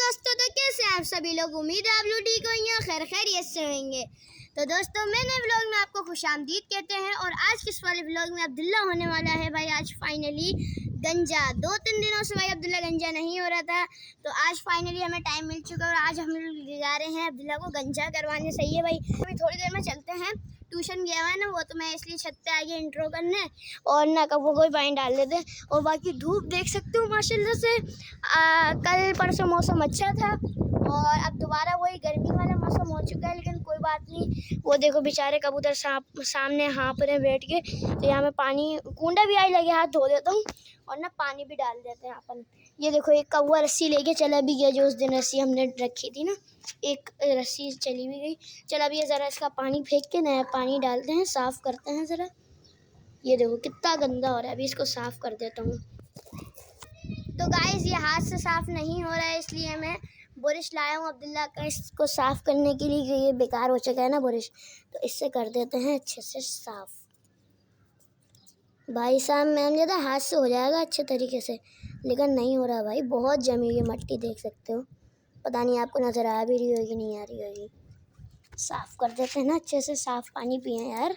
दोस्तों, तो कैसे हैं आप सभी लोग। उम्मीद है आप लोग ठीक होंगे और खैर खैरियत से होंगे। तो दोस्तों, मैंने व्लॉग में आपको खुशामदीद कहते हैं। और आज किस वाले व्लॉग में अब्दुल्ला होने वाला है भाई। आज फाइनली गंजा 2-3 दिनों से भाई अब्दुल्ला गंजा नहीं हो रहा था, तो आज फाइनली हमें टाइम मिल चुका है और आज हम लोग जा रहे हैं अब्दुल्ला को गंजा करवाने। सही है भाई, अभी थोड़ी देर में चलते हैं। ट्यूशन गया हुआ है ना वो, तो मैं इसलिए छत पे आ गया इंट्रो करने और ना कब वो कोई पानी डाल देते। और बाकी धूप देख सकते हो माशाल्लाह से। कल परसों मौसम अच्छा था और अब दोबारा वही गर्मी वाला मौसम हो चुका है, लेकिन कोई बात नहीं। वो देखो बेचारे कबूतर सामने हाँप रहे बैठ के। तो यहाँ में पानी कूंडा भी आई लगे, हाथ धो देता हूँ और ना पानी भी डाल देते हैं अपन। ये देखो एक कौवा रस्सी लेके चला भी गया, जो उस दिन रस्सी हमने रखी थी ना, एक रस्सी चली भी गई। चल अब ये ज़रा इसका पानी फेंक के नया पानी डालते हैं, साफ़ करते हैं ज़रा। ये देखो कितना गंदा हो रहा है, अभी इसको साफ़ कर देता हूँ। तो गाइस ये हाथ से साफ़ नहीं हो रहा है, इसलिए मैं बुरश लाया हूँ अब्दुल्ला का इसको साफ़ करने के लिए, कि ये बेकार हो चुका है ना बुरश, तो इससे कर देते हैं अच्छे से साफ़। भाई साहब मैम जो था हाथ से हो जाएगा अच्छे तरीके से, लेकिन नहीं हो रहा भाई, बहुत जमी हुई मट्टी देख सकते हो। पता नहीं आपको नज़र आ भी रही होगी नहीं आ रही होगी। साफ़ कर देते हैं ना अच्छे से, साफ़ पानी पिए यार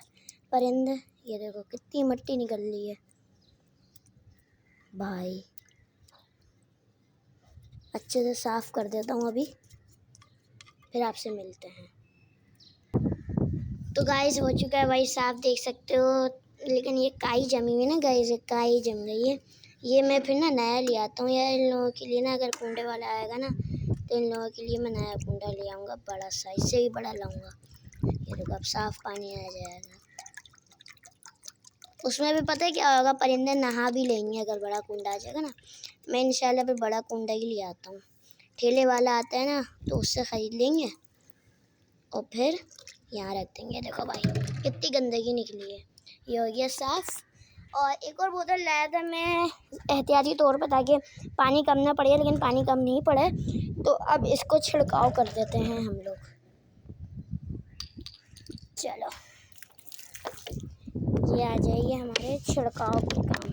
परिंदे। ये देखो कितनी मट्टी निकल रही है भाई, अच्छे से साफ़ कर देता हूँ अभी, फिर आपसे मिलते हैं। तो गाइस हो चुका है भाई साफ़, देख सकते हो। लेकिन ये काई जमी हुई ना गाइस, ये काई जम गई है। ये मैं फिर ना नया ले आता हूँ यार इन लोगों के लिए ना, अगर कुंडे वाला आएगा ना तो इन लोगों के लिए मैं नया कुंडा ले आऊँगा, बड़ा सा, इससे भी बड़ा लाऊँगा। ये देखो अब साफ़ पानी आ जाएगा, उसमें भी पता है क्या होगा, परिंदे नहा भी लेंगे अगर बड़ा कुंडा आ जाएगा ना। मैं इंशाल्लाह फिर बड़ा कुंडा ही ले आता हूँ, ठेले वाला आता है ना तो उससे ख़रीद लेंगे और फिर यहाँ रख देंगे। देखो भाई कितनी गंदगी निकली है, ये हो गया साफ़। और एक और बोतल लाया था मैं एहतियाती तौर पर, ताकि पानी कम ना पड़े, लेकिन पानी कम नहीं पड़े, तो अब इसको छिड़काव कर देते हैं हम लोग। चलो ये आ जाइए हमारे छिड़काव के काम।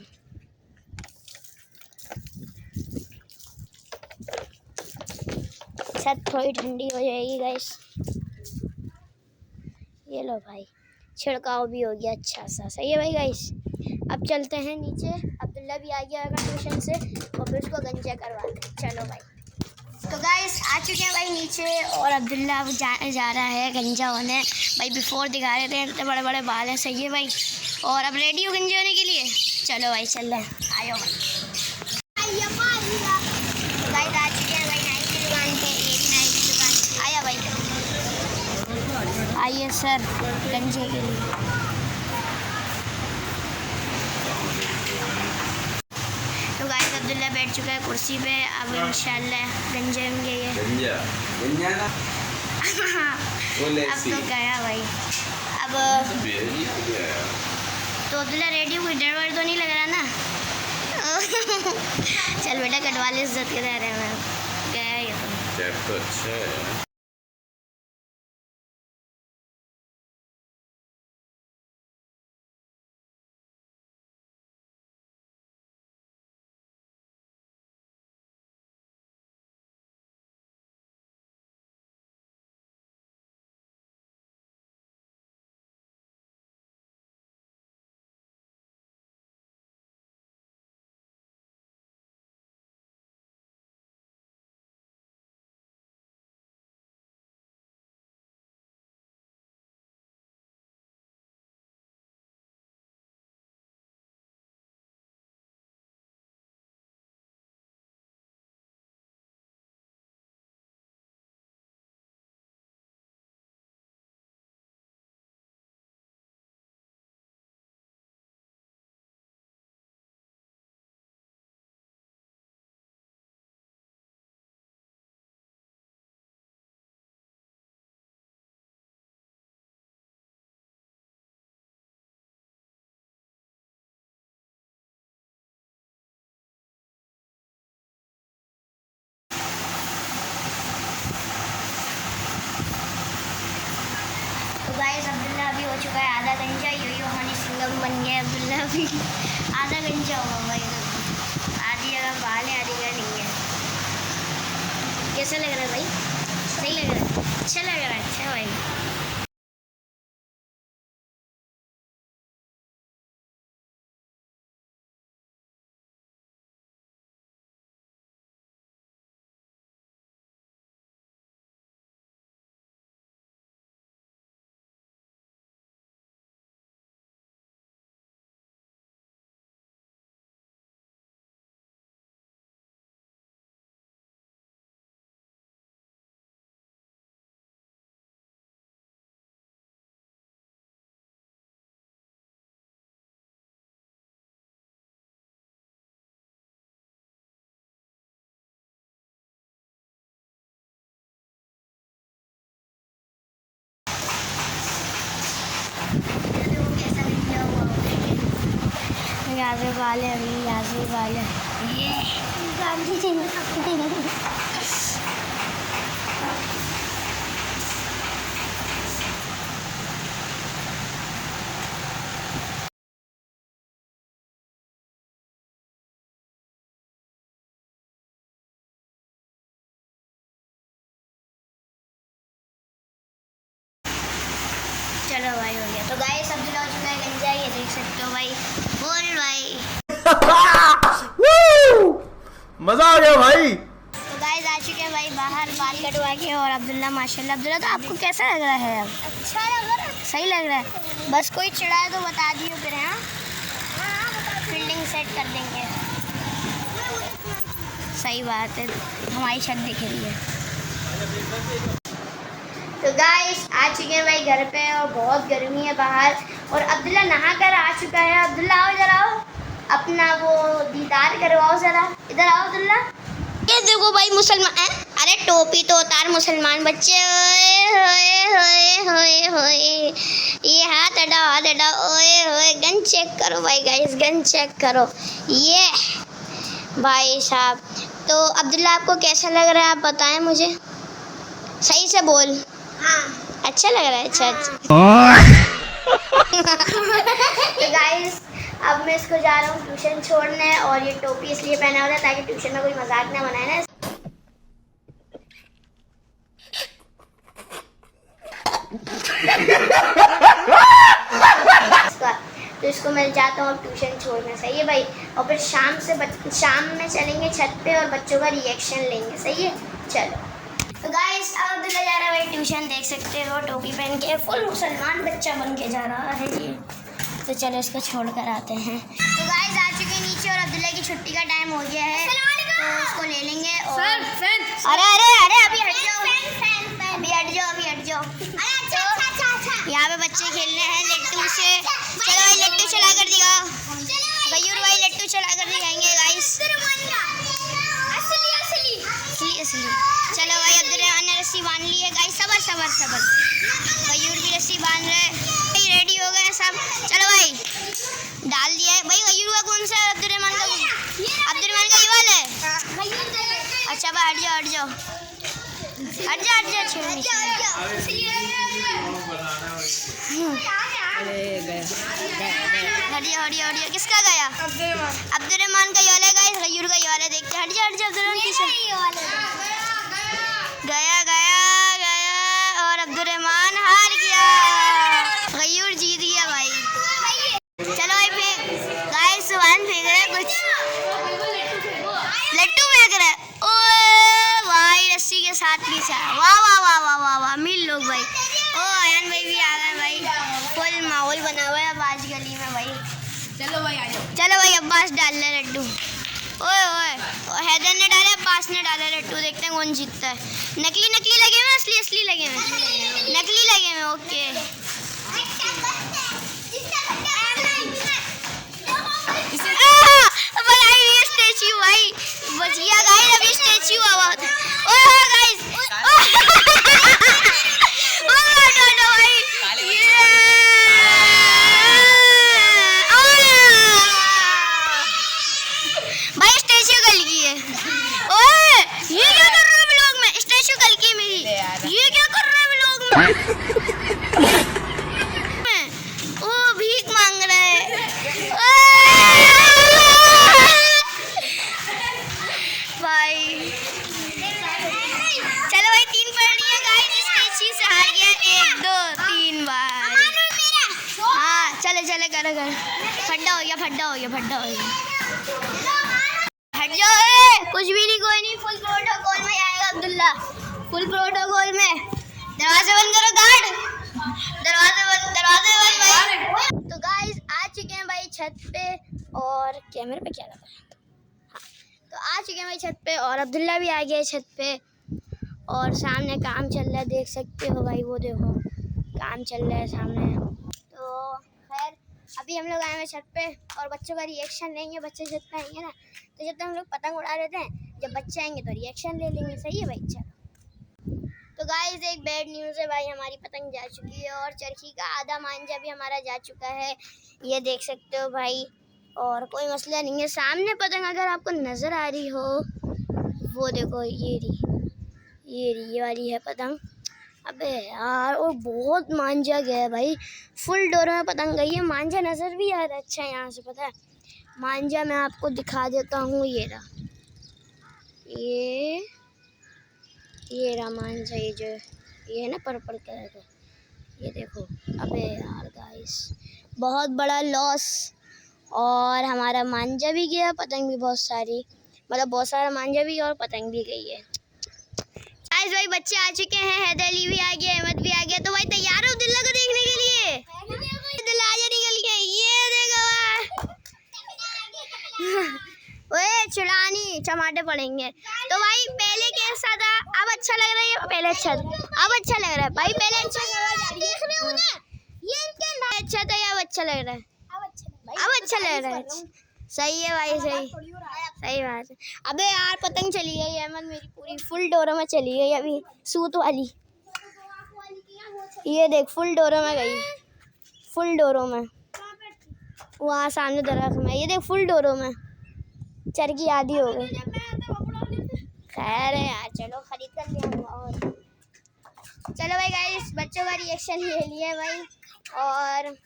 छत थोड़ी ठंडी हो जाएगी गाइस। ये लो भाई छिड़काव भी हो गया अच्छा सा, सही है भाई गाइस। अब चलते हैं नीचे, अब्दुल्ला भी आ गया होगा ट्यूशन से और फिर उसको गंजा करवाते हैं। चलो भाई। तो गाइस आ चुके हैं भाई नीचे और अब्दुल्ला अब जा रहा है गंजा होने। भाई बिफोर दिखा रहे थे, इतने बड़े बड़े बाल हैं, सही है भाई। और अब रेडी हो गंजे होने के लिए, चलो भाई चल रहे हैं, आयो भाई। तो गाइस आ चुके हैं भाई नाई की दुकान पे, ये भी नाई की दुकान। आया भाई, आइए सर गंजे के लिए। तो गाइस अब्दुल्ला बैठ चुका है कुर्सी पे, अब इंशाल्लाह गंजे होंगे ये। गंजा ना अब तो गया भाई। अब तो अब्दुल्ला रेडी हुई, डर वर तो नहीं लग रहा ना। चल बेटा कटवा ले, इज्जत के दायरे में गया ये तो अच्छा है। गाइस अब्दुल्ला अभी हो चुका है आधा गंजा, यो हनी सिंगम बन गया अब्दुल्ला अभी। आधा गंजा होगा भाई, आधी जगह बाल है आधी जगह नहीं है। कैसा लग रहा है भाई? सही लग रहा है? अच्छा लग रहा है? अच्छा भाई। यहाँ से बाल है, अभी यहाँ से बाल है। ये गांधी जी चलो भाई हो गया। तो गाइस अब्दुल्ला हो चुका है गंजा, ये देख सकते हो भाई। बोल भाई। मजा आ गया भाई। तो गाइस आ चुके हैं भाई बाहर बाल कटवा के। और अब्दुल्ला माशाल्लाह। अब्दुल्ला तो आपको कैसा लग रहा है? अब अच्छा लग रहा है, सही लग रहा है। बस कोई चिढ़ाए तो बता दियो फिर। हाँ फील्डिंग सेट कर देंगे। सही बात है, हमारी छत दिख रही है। तो गाइस आ चुके हैं भाई घर पे और बहुत गर्मी है बाहर। और अब्दुल्ला नहा कर आ चुका है। अब्दुल्ला आओ जरा, आओ अपना वो दीदार करवाओ जरा। इधर आओ अब्दुल्ला। ये देखो भाई मुसलमान। अरे टोपी तो उतार मुसलमान बच्चे। ओए होए होए होए होए, ये हाथ हटाओ, हाथ हटाओ। ओए होए, गन चेक करो भाई। गाइस गन चेक करो। ये भाई साहब। तो अब्दुल्ला आपको कैसा लग रहा है आप बताएं मुझे, सही से बोल। हाँ अच्छा लग रहा है। अच्छा तो गाइस अब मैं इसको जा रहा हूँ ट्यूशन छोड़ने। और ये टोपी इसलिए पहना हुआ है ताकि ट्यूशन में कोई मजाक ना बनाए ना। तो इसको मैं जाता हूँ ट्यूशन छोड़ने। सही है भाई। और फिर शाम में चलेंगे छत पे और बच्चों का रिएक्शन लेंगे। सही है चलो। तो गाइस अब अब्दुल्ला जा रहा है भाई ट्यूशन। देख सकते हो टोपी पहन के फुल मुसलमान बच्चा बन के जा रहा है ये। तो चलो इसको छोड़ कर आते हैं। तो गाइस आ चुके हैं नीचे और अब्दुल्ला की छुट्टी का टाइम हो गया है। तो उसको ले लेंगे। और अरे अरे अरे अभी हट जाओ, अभी हट जाओ, अभी हट जाओ। यहाँ पे बच्चे खेलने हैं लट्टू से। चलो भाई लट्टू चला कर दिखाओ। गयूर भाई लट्टू चला कर दिखाएंगे गाइस। असली। चलो भाई अब्दुल्रहमान ने रस्सी बांध ली है गाइस। सबर सबर सबर। गयूर भी रस्सी बांध रहे हैं। रेडी हो गए सब। चलो भाई डाल दिया है भाई। गयूर का कौन सा है? अब्दुल्रहमान का ये वाला है। अच्छा भाई हट जाओ, हट जाओ, हट जाओ, हट जाओ। हटिया किसका गया? अब्दुल्रहमान का ये वाला है गाइस। गयूर का ये वाला देखते। हट जाओ, हट जाओ। अब्दुल्रहमान गया गया गया और अब्दुल्रहमान हार गया। गयूर जीत गया भाई। चलो भाई गाइस सुभान फेंक रहे कुछ, लट्टू फेंक रहे। ओए भाई रस्सी के साथ पीछा। वाह वाह वाह वाह वाह वाह। मिल लोग भाई। ओ आयन भाई भी आ गए भाई। फुल माहौल बना हुआ है अब आज गली में भाई। चलो भाई आ जाओ। चलो भाई अब्बास डाल ले लड्डू। ओए ओए हैदर ने डाले, अब्बास ने डाले लड्डू। देखते हैं कौन जीतता है। नकली नकली लगे हुए, असली असली लगे हुए? नकली लगे हुए। ओके स्टैच्यू भाई बच गया गाइस। अभी स्टैच्यू हुआ था। ओए गाइस भाई स्टैच्यू गल गई है। ओए ये क्या कर रहे हो व्लॉग में? स्टैच्यू गल गई मेरी। ये क्या कर रहे हो व्लॉग में? चले चले करो करो। फड्डा हो गया फड्डा हो गया फड्डा हो गया। हट जाओ कुछ भी नहीं कोई नहीं। फुल प्रोटोकॉल में आएगा अब्दुल्ला, फुल प्रोटोकॉल में। दरवाजा बंद करो गार्ड, दरवाजा बंद भाई। तो गाइस आ चुके हैं भाई छत पे और कैमरे पे क्या लगा है। तो आ चुके हैं भाई छत पे और अब्दुल्ला भी आ गया है छत पे और सामने काम चल रहा है, देख सकते हो भाई, वो देखो काम चल रहा है सामने। तो खैर अभी हम लोग आए हैं छत पे और बच्चों का रिएक्शन लेंगे। बच्चे छत पे आएंगे ना तो जब तक हम लोग पतंग उड़ा लेते हैं, जब बच्चे आएंगे तो रिएक्शन ले लेंगे। सही है भाई, चलो। तो गाइस एक बैड न्यूज़ है भाई, हमारी पतंग जा चुकी है और चरखी का आधा मांझा भी हमारा जा चुका है, ये देख सकते हो भाई। और कोई मसला नहीं है। सामने पतंग अगर आपको नज़र आ रही हो, वो देखो ये वाली है पतंग। अबे यार, और बहुत मांझा गया है भाई, फुल डोर में पतंग गई है। मांझा नज़र भी आ रहा है अच्छा यहाँ से, पता है मांझा मैं आपको दिखा देता हूँ। ये रहा मांझा, ये है ना पर्पल कलर का, ये देखो। अबे यार गाइस, बहुत बड़ा लॉस। और हमारा मांझा भी गया, पतंग भी बहुत सारी, मतलब बहुत सारा मांझा भी और पतंग भी गई है। गाइस भाई बच्चे आ चुके हैं, हैदर अली भी आ गया, अहमद भी आ गया। तो भाई तैयार हो अब्दुल्ला को देखने के लिए? अब्दुल्ला आजा निकल के, ये देखो ओए चुड़ानी टमाटे पड़ेंगे। तो भाई पहले कैसा था, अब अच्छा लग रहा है? पहले अच्छा था, अब अच्छा लग रहा है भाई। पहले अच्छा लग रहा है, देखने हो ना ये इनके अच्छा था या अब अच्छा लग रहा है? अब अच्छा लग रहा है। सही है भाई, सही बात है। अबे यार पतंग चली गई अहमद मेरी, पूरी फुल डोरों में चली गई अभी, सूत वाली। ये देख फुल डोरों में गई, फुल डोरों में, वहाँ सामने दरख्त में। ये देख फुल डोरों में, चरखी आधी हो गई। खैर है यार, चलो खरीद कर लिया और चलो भाई गाइस बच्चों का रिएक्शन ले लिया भाई। और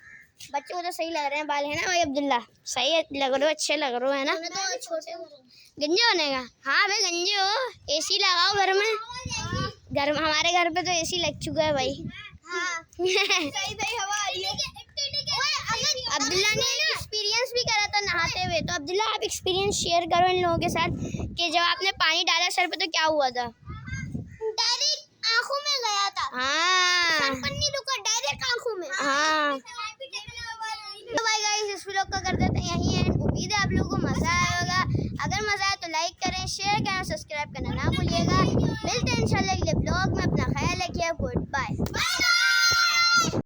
बच्चों को तो सही लग रहे हैं बाल, है ना भाई अब्दुल्ला? सही लग रहे हो, अच्छे लग रहे हो, है ना? तो छोटे गंजे होने का, हाँ भाई गंजे हो। एसी लगाओ घर में, हमारे घर पे तो एसी लग चुका है भाई। सही हवा आ रही है। अब्दुल्ला ने एक्सपीरियंस भी करा था नहाते हुए, तो अब्दुल्ला आप एक्सपीरियंस शेयर करो इन लोगों के साथ कि जब आपने पानी डाला सर पे तो क्या हुआ था? डायरेक्ट आंखों में गया था। हाँ, सर पर नहीं रुका, डायरेक्ट आंखों में। हाँ तो भाई गाइस इस व्लॉग का कर देते हैं यहीं है। उम्मीद है आप लोगों को मजा आया होगा। अगर मजा आया तो लाइक करें, शेयर करें, सब्सक्राइब करना ना भूलिएगा। मिलते हैं इंशाल्लाह अगले व्लॉग में।